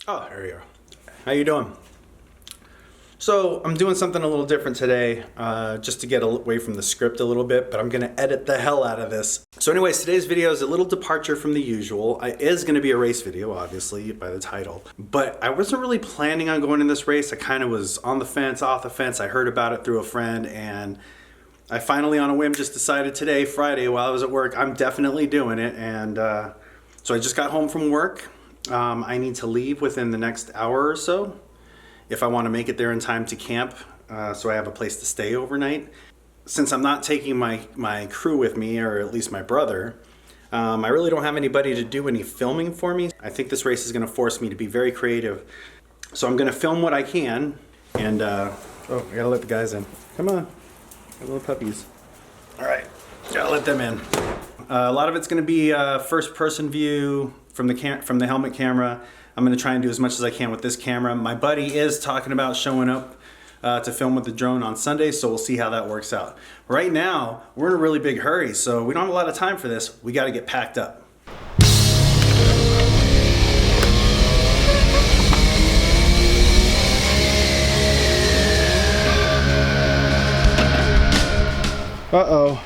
Oh, there you are. How you doing? So I'm doing something a little different today, just to get away from the script a little bit, but I'm gonna edit the hell out of this. So anyways, today's video is a little departure from the usual. It is gonna be a race video, obviously, by the title. But I wasn't really planning on going in this race. I kind of was on the fence, off the fence. I heard about it through a friend, and I finally, on a whim, just decided today, Friday, while I was at work, I'm definitely doing it. And so I just got home from work. I need to leave within the next hour or so if I want to make it there in time to camp, so I have a place to stay overnight. Since I'm not taking my crew with me, or at least my brother, I really don't have anybody to do any filming for me. I think this race is going to force me to be very creative. So I'm going to film what I can, and oh, I gotta let the guys in. Come on, little puppies. All right, gotta let them in. A lot of it's going to be first person view from the helmet camera. I'm going to try and do as much as I can with this camera. My buddy is talking about showing up to film with the drone on Sunday, so we'll see how that works out. Right now, we're in a really big hurry, so we don't have a lot of time for this. We got to get packed up. Uh-oh.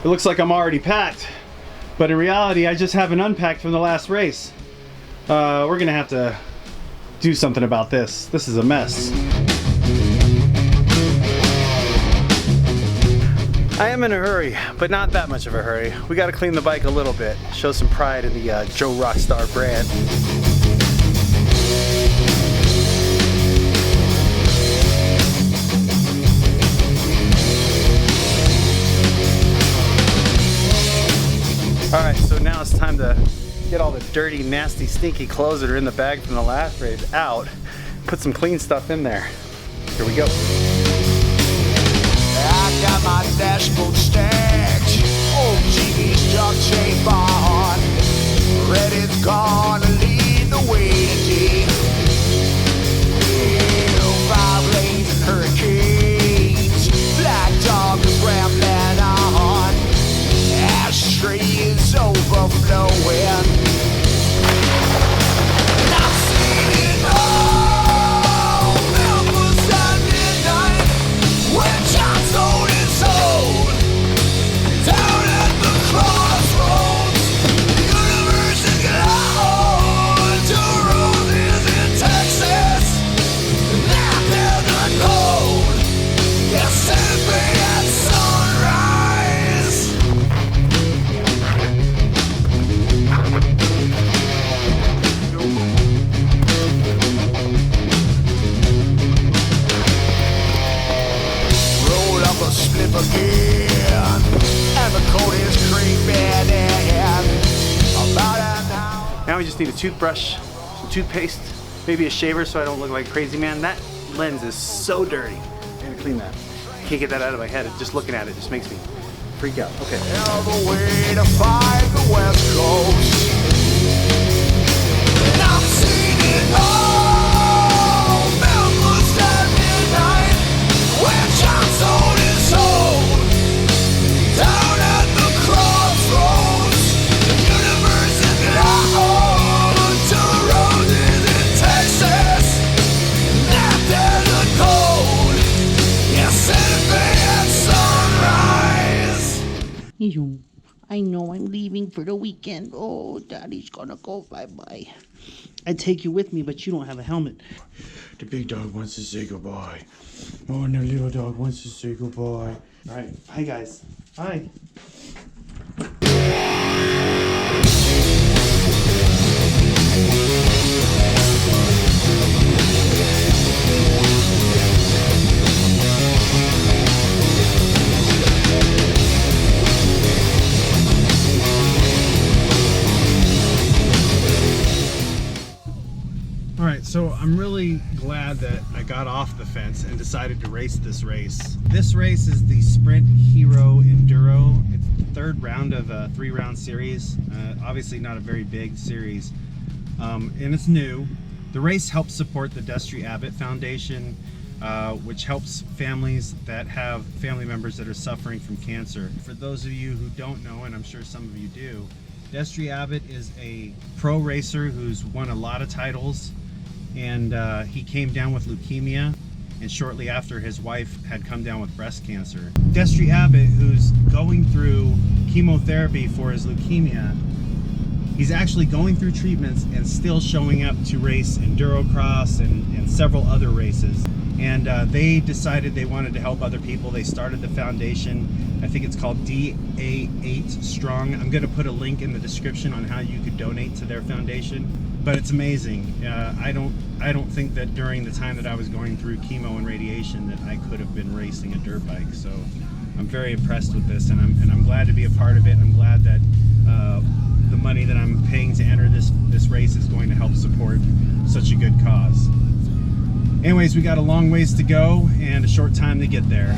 It looks like I'm already packed, but in reality, I just haven't unpacked from the last race. We're gonna have to do something about this. This is a mess. I am in a hurry, but not that much of a hurry. We gotta clean the bike a little bit, show some pride in the Joe Rockstar brand. All right, so now it's time to get all the dirty, nasty, stinky clothes that are in the bag from the last race out. Put some clean stuff in there. Here we go. I got my dashboard stacked. Old GV's duct tape on. Ready's gonna lead the way today. Five lanes and hurricanes. Black dog is rambling on. Ashtray is overflowing. Now we just need a toothbrush, some toothpaste, maybe a shaver so I don't look like a crazy man. That lens is so dirty. I'm gonna clean that. I can't get that out of my head. Just looking at it just makes me freak out. Okay. The way to find the West Coast. And I've seen it all. Memphis at midnight, where John sold his soul. Down at the crossroads, the universe is gone. I know I'm leaving for the weekend. Oh, Daddy's gonna go bye-bye. I'd take you with me, but you don't have a helmet. The big dog wants to say goodbye. Oh, and the little dog wants to say goodbye. All right, bye guys. Bye. So I'm really glad that I got off the fence and decided to race this race. This race is the Sprint Hero Enduro. It's the third round of a 3-round series. Obviously not a very big series, and it's new. The race helps support the Destry Abbott Foundation, which helps families that have family members that are suffering from cancer. For those of you who don't know, and I'm sure some of you do, Destry Abbott is a pro racer who's won a lot of titles, and he came down with leukemia, and shortly after his wife had come down with breast cancer. Destry Abbott, who's going through chemotherapy for his leukemia, he's actually going through treatments and still showing up to race Endurocross and several other races. And they decided they wanted to help other people. They started the foundation. I think it's called DA8 Strong. I'm going to put a link in the description on how you could donate to their foundation. But it's amazing. I don't think that during the time that I was going through chemo and radiation that I could have been racing a dirt bike. So I'm very impressed with this, and I'm glad to be a part of it. I'm glad that the money that I'm paying to enter this race is going to help support such a good cause. Anyways, we got a long ways to go and a short time to get there.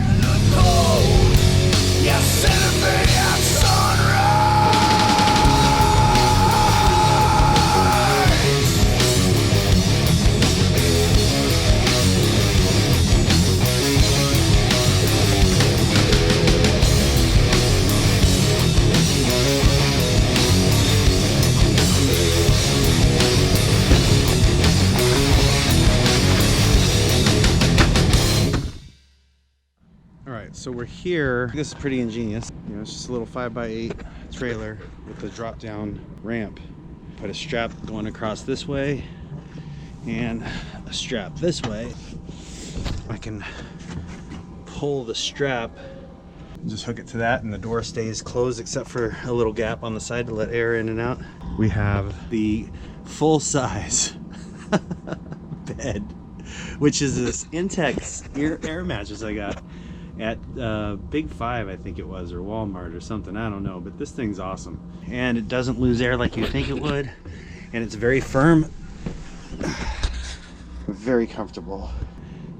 So we're here. This is pretty ingenious. You know, it's just a little 5x8 trailer with a drop down ramp. Put a strap going across this way and a strap this way. I can pull the strap, just hook it to that, and the door stays closed except for a little gap on the side to let air in and out. We have the full size bed, which is this Intex air mattress I got at Big Five, I think it was, or Walmart or something, I don't know, but this thing's awesome. And it doesn't lose air like you think it would, and it's very firm, very comfortable.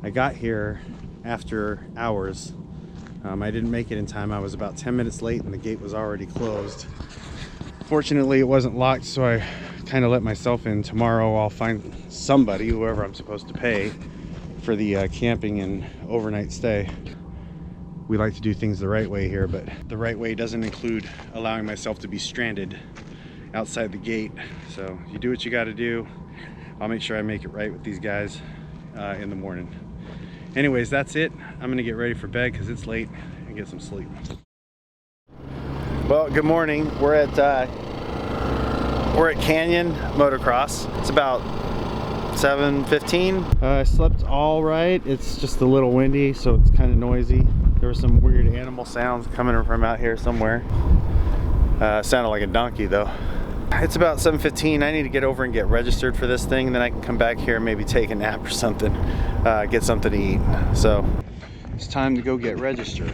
I got here after hours. I didn't make it in time. I was about 10 minutes late and the gate was already closed. Fortunately, it wasn't locked, so I kind of let myself in. Tomorrow I'll find somebody, whoever I'm supposed to pay, for the camping and overnight stay. We like to do things the right way here, but the right way doesn't include allowing myself to be stranded outside the gate. So you do what you got to do. I'll make sure I make it right with these guys in the morning. Anyways, that's it. I'm gonna get ready for bed because it's late and get some sleep. Well, good morning. We're at Canyon Motocross. It's about 7:15. I slept all right. It's just a little windy, so it's kind of noisy. There were some weird animal sounds coming from out here somewhere. Sounded like a donkey though. It's about 7:15. I need to get over and get registered for this thing, and then I can come back here and maybe take a nap or something, get something to eat. So it's time to go get registered.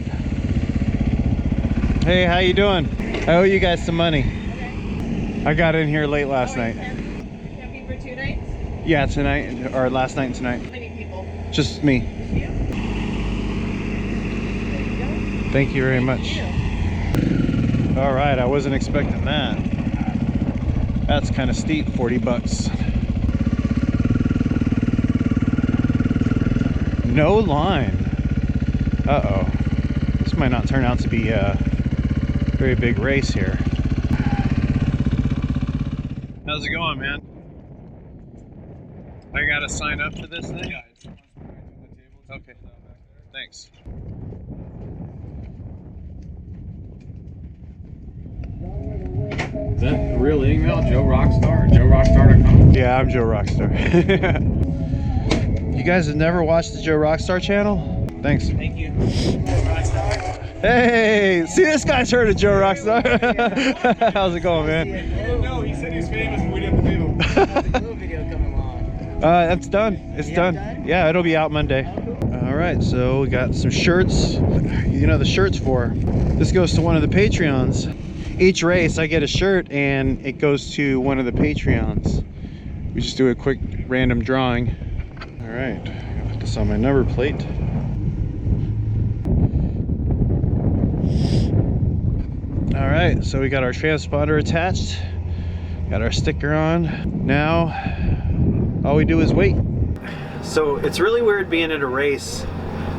Hey, how you doing? I owe you guys some money. Okay. I got in here late last night. Camping for 2 nights? Yeah, tonight, or last night and tonight. How many people? Just me. You? Thank you very much. All right, I wasn't expecting that. That's kind of steep, 40 bucks. No line. Uh-oh. This might not turn out to be a very big race here. How's it going, man? I gotta sign up for this thing? Yeah, okay. Thanks. Is that a real email, Joe Rockstar, joerockstar.com? Yeah, I'm Joe Rockstar. You guys have never watched the Joe Rockstar channel? Thanks. Thank you. Hey, see, this guy's heard of Joe Rockstar. How's it going, man? We didn't know. He said he was famous, but we didn't believe him. The glue video coming along. That's done. It's done. Yeah, it'll be out Monday. All right, so we got some shirts. You know the shirts for. This goes to one of the Patreons. Each race I get a shirt and it goes to one of the Patreons. We just do a quick random drawing. All right, I'll put this on my number plate. All right, so we got our transponder attached, got our sticker on. Now, all we do is wait. So it's really weird being at a race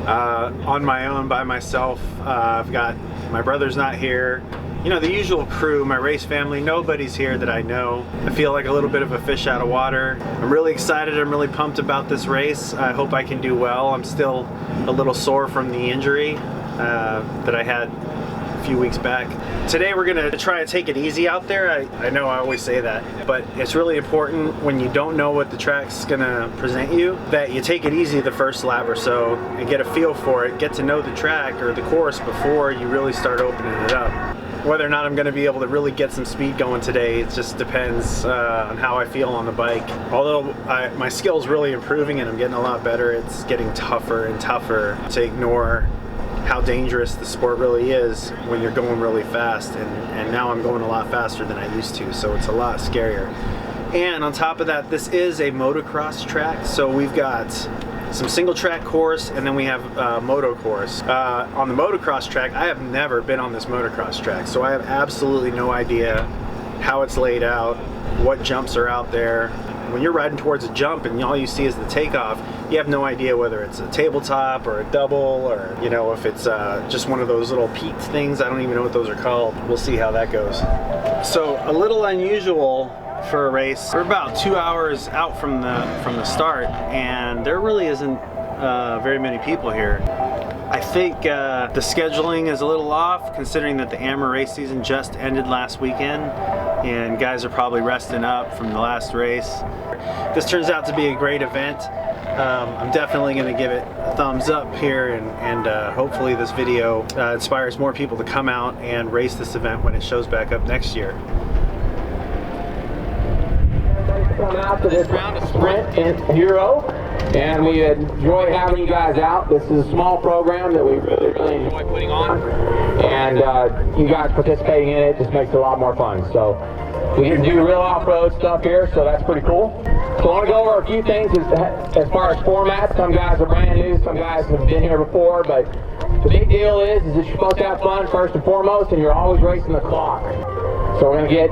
on my own by myself. I've got, my brother's not here. You know, the usual crew, my race family, nobody's here that I know. I feel like a little bit of a fish out of water. I'm really excited, I'm really pumped about this race. I hope I can do well. I'm still a little sore from the injury that I had a few weeks back. Today we're gonna try and take it easy out there. I know I always say that, but it's really important when you don't know what the track's gonna present you, that you take it easy the first lap or so and get a feel for it, get to know the track or the course before you really start opening it up. Whether or not I'm going to be able to really get some speed going today, it just depends on how I feel on the bike. Although my skill's really improving and I'm getting a lot better, it's getting tougher and tougher to ignore how dangerous the sport really is when you're going really fast. And now I'm going a lot faster than I used to, so it's a lot scarier. And on top of that, this is a motocross track, so we've got some single track course, and then we have moto course. On the motocross track, I have never been on this motocross track, so I have absolutely no idea how it's laid out, what jumps are out there. When you're riding towards a jump and all you see is the takeoff, you have no idea whether it's a tabletop or a double, or you know, if it's just one of those little peaked things. I don't even know what those are called. We'll see how that goes. So a little unusual for a race. We're about 2 hours out from the start, and there really isn't very many people here. I think the scheduling is a little off, considering that the AMR race season just ended last weekend, and guys are probably resting up from the last race. This turns out to be a great event. I'm definitely going to give it a thumbs up here, and hopefully this video inspires more people to come out and race this event when it shows back up next year. Come out to this round of Sprint Hero, and we enjoy having you guys out. This is a small program that we really enjoy putting on, and you guys participating in it just makes it a lot more fun. So we get to do real off-road stuff here, so that's pretty cool. So I want to go over a few things as far as formats. Some guys are brand new, some guys have been here before, but the big deal is that you're supposed to have fun first and foremost, and you're always racing the clock. So we're going to get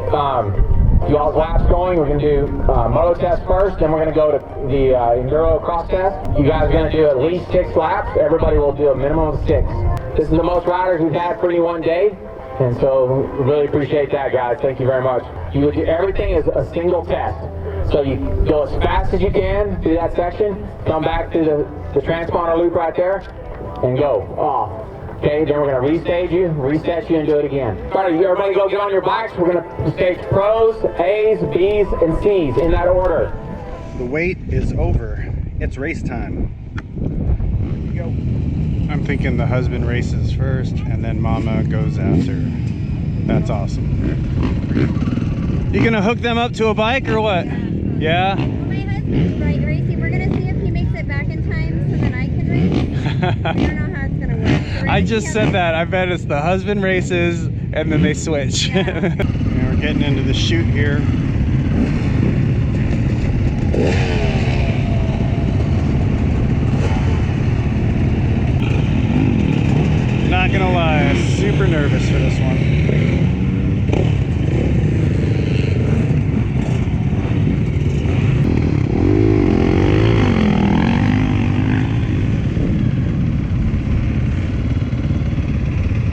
you all's laps going. We're going to do moto test first, then we're going to go to the Enduro cross test. You guys are going to do at least 6 laps. Everybody will do a minimum of 6. This is the most riders we've had for any one day, and so we really appreciate that, guys. Thank you very much. You will do everything as a single test. So you go as fast as you can through that section, come back to the transponder loop right there, and go off. Okay, then we're going to restage you, reset you, and do it again. All right, everybody go get on your bikes. We're going to stage pros, A's, B's, and C's in that order. The wait is over. It's race time. Here we go. I'm thinking the husband races first, and then mama goes after. That's awesome. You going to hook them up to a bike or what? Yeah? Well, my husband's bike racing. We're going to see if he makes it back in time so that I can race. I don't know how it's going to work. So I just said that. I bet it's the husband races and then they switch. Yeah. And we're getting into the chute here. Not gonna lie, I'm super nervous for this one.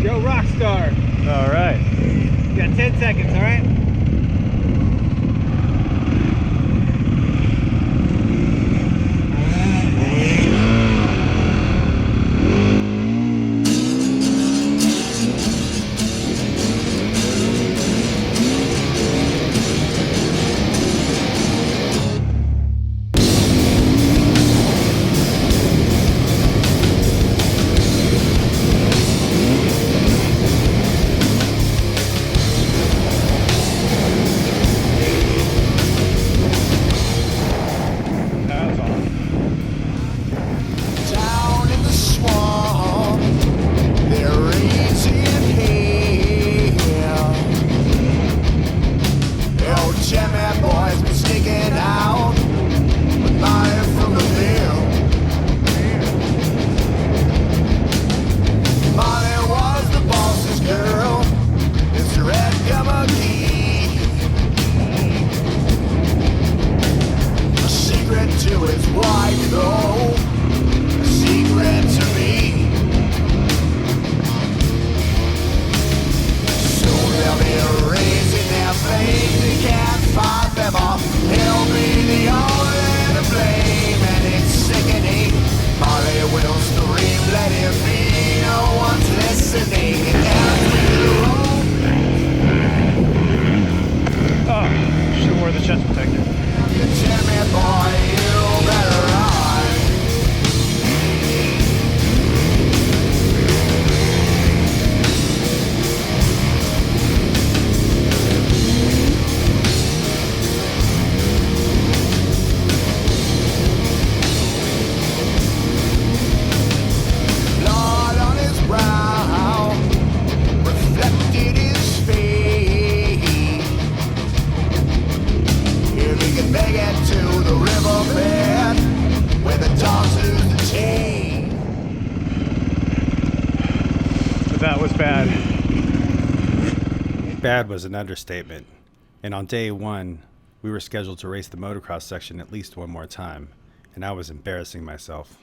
Joe Rockstar. All right. You got 10 seconds, all right? that was bad. Bad was an understatement. And on day one, we were scheduled to race the motocross section at least one more time, and I was embarrassing myself.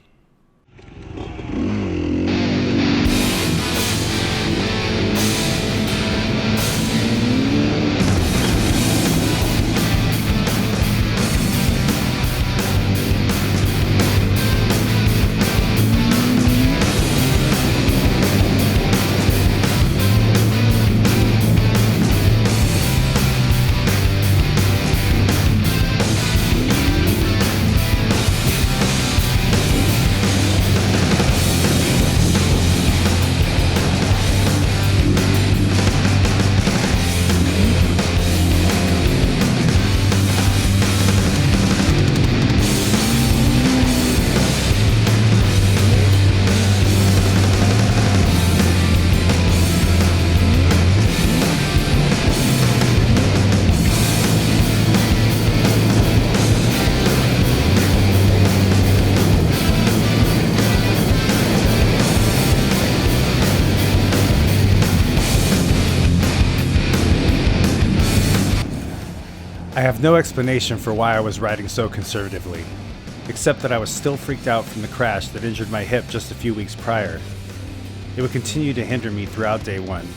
I have no explanation for why I was riding so conservatively, except that I was still freaked out from the crash that injured my hip just a few weeks prior. It would continue to hinder me throughout day one.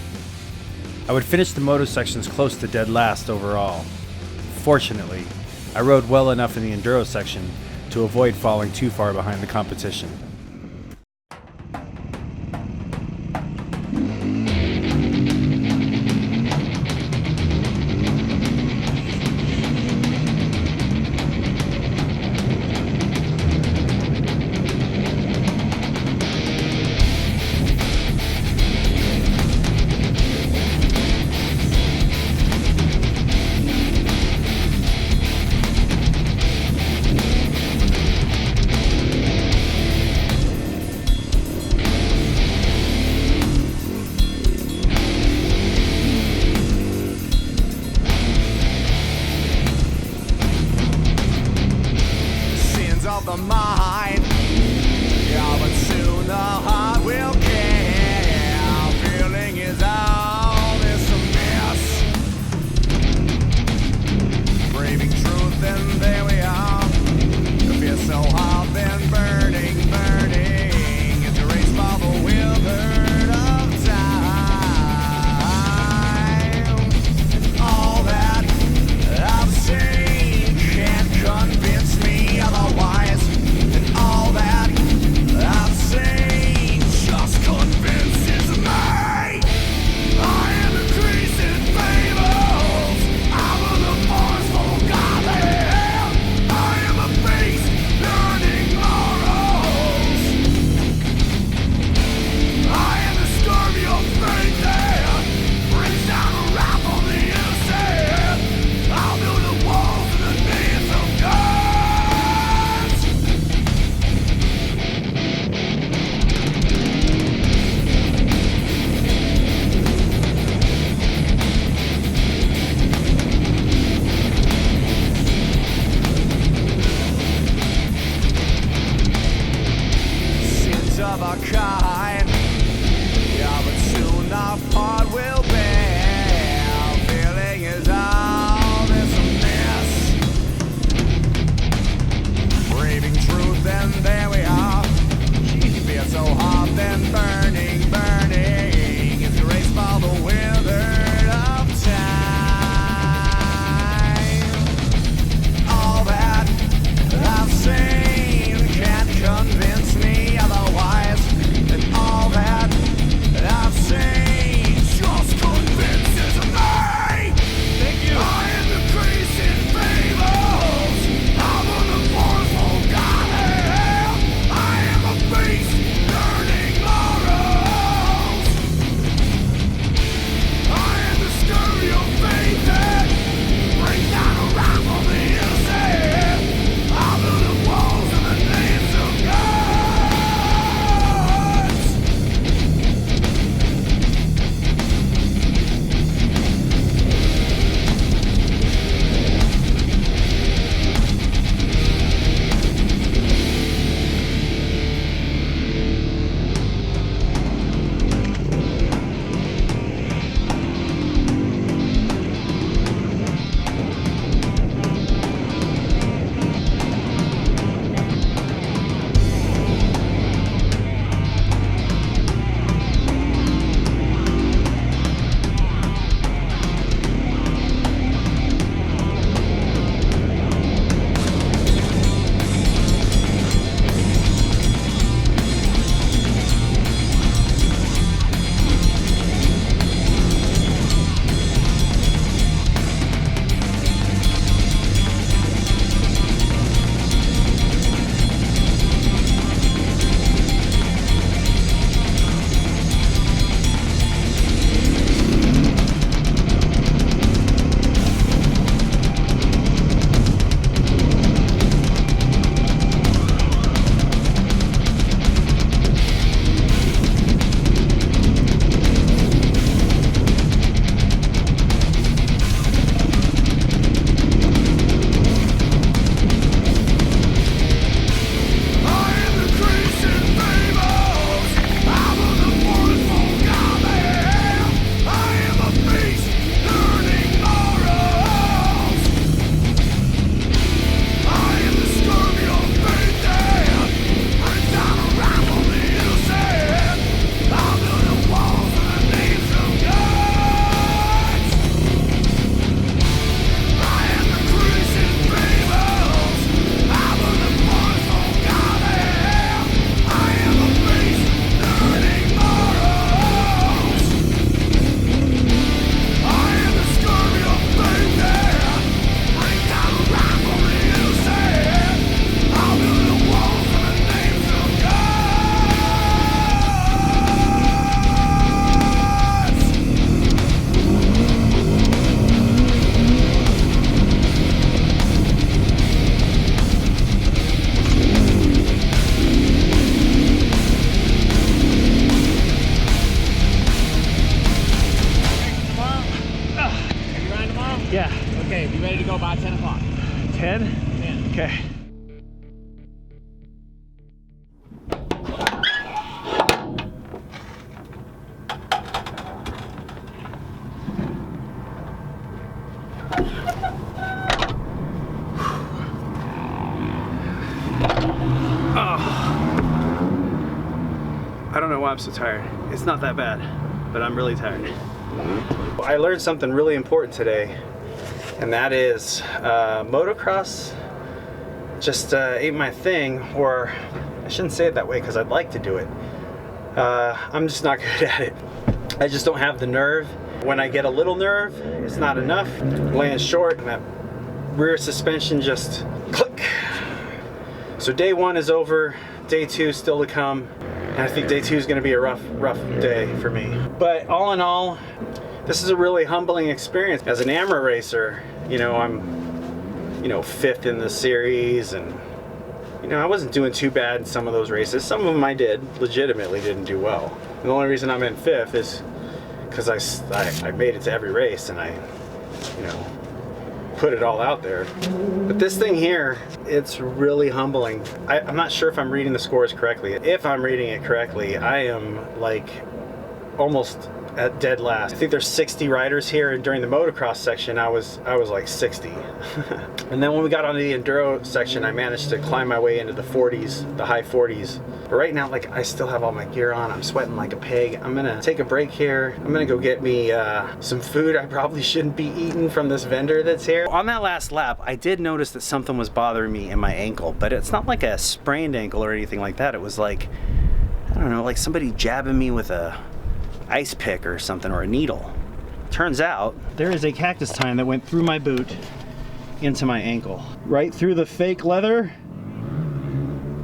I would finish the moto sections close to dead last overall. Fortunately, I rode well enough in the Enduro section to avoid falling too far behind the competition. The mind, yeah, but soon the heart will care. Feeling is all this a mess. Braving truth, and there we are. The fear so hot, then burning, burning. It's a race for the wizard of time. All that I've seen can't convince me otherwise. All that I've seen just convinces me. I am increasing fables. I'm on the forceful goddamn. I am a beast learning morals. I am the scurvy of faith that brings down a wrath on the innocent. I'll build the walls and the knees of God. Sins of a kind, yeah, but soon our part will bear. Feeling is all this a mess. Braving truth, and there we are. Fear so hot, then burning, burning. It's a race for the wizard of time. All that I've seen can't convince me otherwise. And all that I've seen just convinces me. Thank you. I am the crazy fables. I'm on the forceful goddamn. Okay. I don't know why I'm so tired. It's not that bad, but I'm really tired. I learned something really important today, and that is motocross just ain't my thing, or I shouldn't say it that way because I'd like to do it. I'm just not good at it. I just don't have the nerve. When I get a little nerve, it's not enough. Land short, and that rear suspension just click. So day one is over, day two still to come. And I think day two is going to be a rough day for me. But all in all, this is a really humbling experience. As an amateur racer, you know, I'm, you know, 5th in the series, and you know, I wasn't doing too bad in some of those races. Some of them I legitimately didn't do well. And the only reason I'm in 5th is because I made it to every race, and I, you know, put it all out there. But this thing here, it's really humbling. I'm not sure if I'm reading the scores correctly. If I'm reading it correctly, I am like almost at dead last. I think there's 60 riders here, and during the motocross section I was like 60. And then when we got onto the enduro section, I managed to climb my way into the 40s, the high 40s. But right now, like, I still have all my gear on. I'm sweating like a pig. I'm gonna take a break here. I'm gonna go get me some food I probably shouldn't be eating from this vendor that's here. On that last lap, I did notice that something was bothering me in my ankle, but it's not like a sprained ankle or anything like that. It was like, I don't know, like somebody jabbing me with a ice pick or something, or a needle. Turns out there is a cactus tine that went through my boot into my ankle, right through the fake leather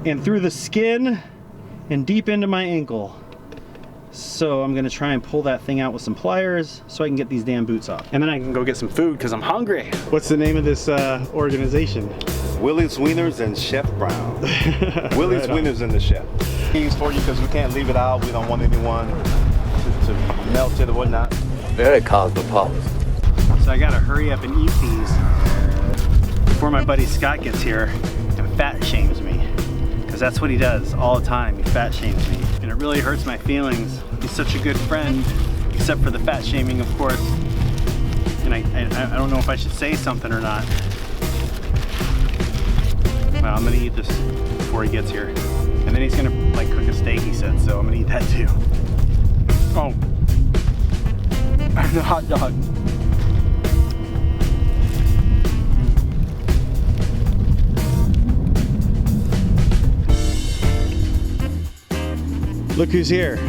and through the skin and deep into my ankle. So I'm gonna try and pull that thing out with some pliers so I can get these damn boots off, and then I can go get some food because I'm hungry. What's the name of this organization? Willie's Wieners and Chef Brown. Willie's Wieners and the Chef. Keys for you because we can't leave it out. We don't want anyone to melt it or whatnot. Very cosmopolitan. So I gotta hurry up and eat these before my buddy Scott gets here and fat shames me. Because that's what he does all the time, he fat shames me. And it really hurts my feelings. He's such a good friend, except for the fat shaming, of course. And I don't know if I should say something or not. Well, I'm gonna eat this before he gets here. And then he's gonna like cook a steak, he said, so I'm gonna eat that too. Oh, and a hot dog. Look who's here.